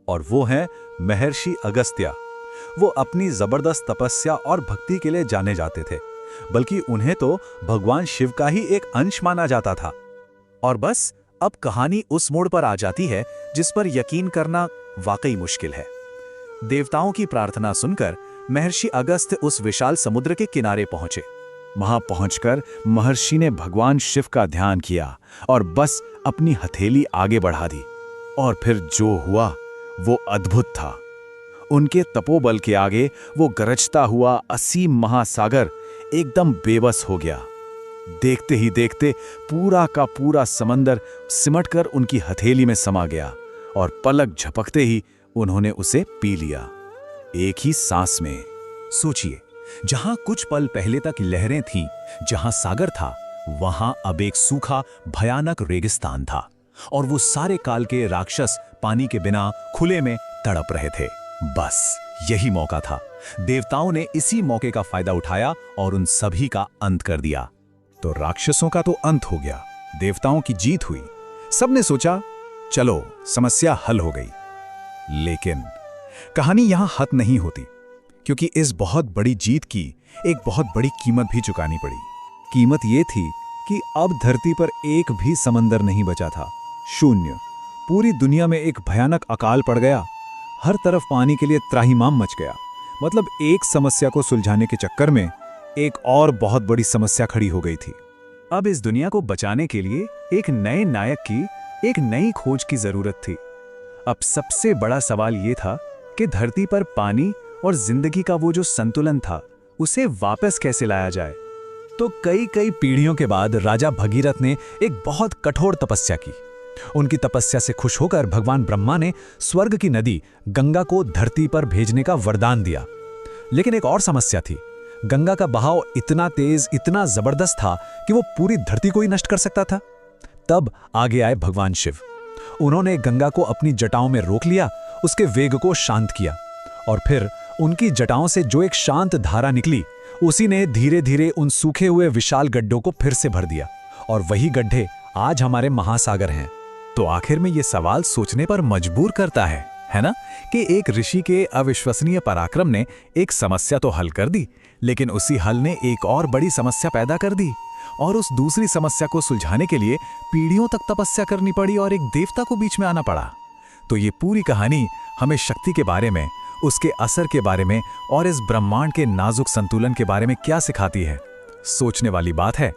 और वो हैं महर्षि अगस्त्य। वो अपनी जबरदस्त तपस्या और भक्ति के लिए जाने जाते थे, बल्कि उन्हें तो भगवान शिव का ही एक अंश माना जाता था। और बस अब कहानी उस मोड़ पर आ जाती है जिस पर यकीन करना वाकई मुश्किल है। देवताओं की प्रार्थना सुनकर महर्षि अगस्त्य उस विशाल समुद्र के किनारे पहुंचे। वहां पहुंचकर महर्षि ने भगवान शिव का ध्यान किया और बस अपनी हथेली आगे बढ़ा दी। और फिर जो हुआ वो अद्भुत था। उनके तपोबल के आगे वो गरजता हुआ असीम महासागर एकदम बेबस हो गया। देखते ही देखते पूरा का पूरा समंदर सिमटकर उनकी हथेली में समा गया और पलक झपकते ही उन्होंने उसे पी लिया, एक ही सांस में। सोचिए, जहां कुछ पल पहले तक लहरें थीं, जहां सागर था, वहां अब एक सूखा भयानक रेगिस्तान था और वो सारे काल के राक्षस पानी के बिना खुले में तड़प रहे थे। बस यही मौका था। देवताओं ने इसी मौके का फायदा उठाया और उन सभी का अंत कर दिया। तो राक्षसों का तो अंत हो गया, देवताओं की जीत हुई। सबने सोचा चलो समस्या हल हो गई। लेकिन कहानी यहां खत्म नहीं होती, क्योंकि इस बहुत बड़ी जीत की एक बहुत बड़ी कीमत भी चुकानी पड़ी। कीमत यह थी कि अब धरती पर एक भी समंदर नहीं बचा था। शून्य। पूरी दुनिया में एक भयानक अकाल पड़ गया। हर तरफ पानी के लिए त्राहिमाम मच गया। मतलब एक समस्या को सुलझाने के चक्कर में एक और बहुत बड़ी समस्या खड़ी हो गई थी। अब इस दुनिया को बचाने के लिए एक नए नायक की, एक नई खोज की जरूरत थी। अब सबसे बड़ा सवाल यह था कि धरती पर पानी और जिंदगी का वो जो संतुलन था, उसे वापस कैसे लाया जाए। तो कई पीढ़ियों के बाद राजा भगीरथ ने एक बहुत कठोर तपस्या की। उनकी तपस्या से खुश होकर भगवान ब्रह्मा ने स्वर्ग की नदी गंगा को धरती पर भेजने का वरदान दिया। लेकिन एक और समस्या थी। गंगा का बहाव इतना तेज, इतना जबरदस्त था कि वो पूरी धरती को ही नष्ट कर सकता था। तब आगे आए भगवान शिव। उन्होंने गंगा को अपनी जटाओं में रोक लिया, उसके वेग को शांत किया और फिर उनकी जटाओं से जो एक शांत धारा निकली, उसी ने धीरे धीरे उन सूखे हुए विशाल गड्ढों को फिर से भर दिया। और वही गड्ढे आज हमारे महासागर हैं। तो आखिर में ये सवाल सोचने पर मजबूर करता है ना, कि एक ऋषि के अविश्वसनीय पराक्रम ने एक समस्या तो हल कर दी, लेकिन उसी हल ने एक और बड़ी समस्या पैदा कर दी। और उस दूसरी समस्या को सुलझाने के लिए पीढ़ियों तक तपस्या करनी पड़ी और एक देवता को बीच में आना पड़ा। तो ये पूरी कहानी हमें शक्ति के बारे में, उसके असर के बारे में और इस ब्रह्मांड के नाजुक संतुलन के बारे में क्या सिखाती है? सोचने वाली बात है।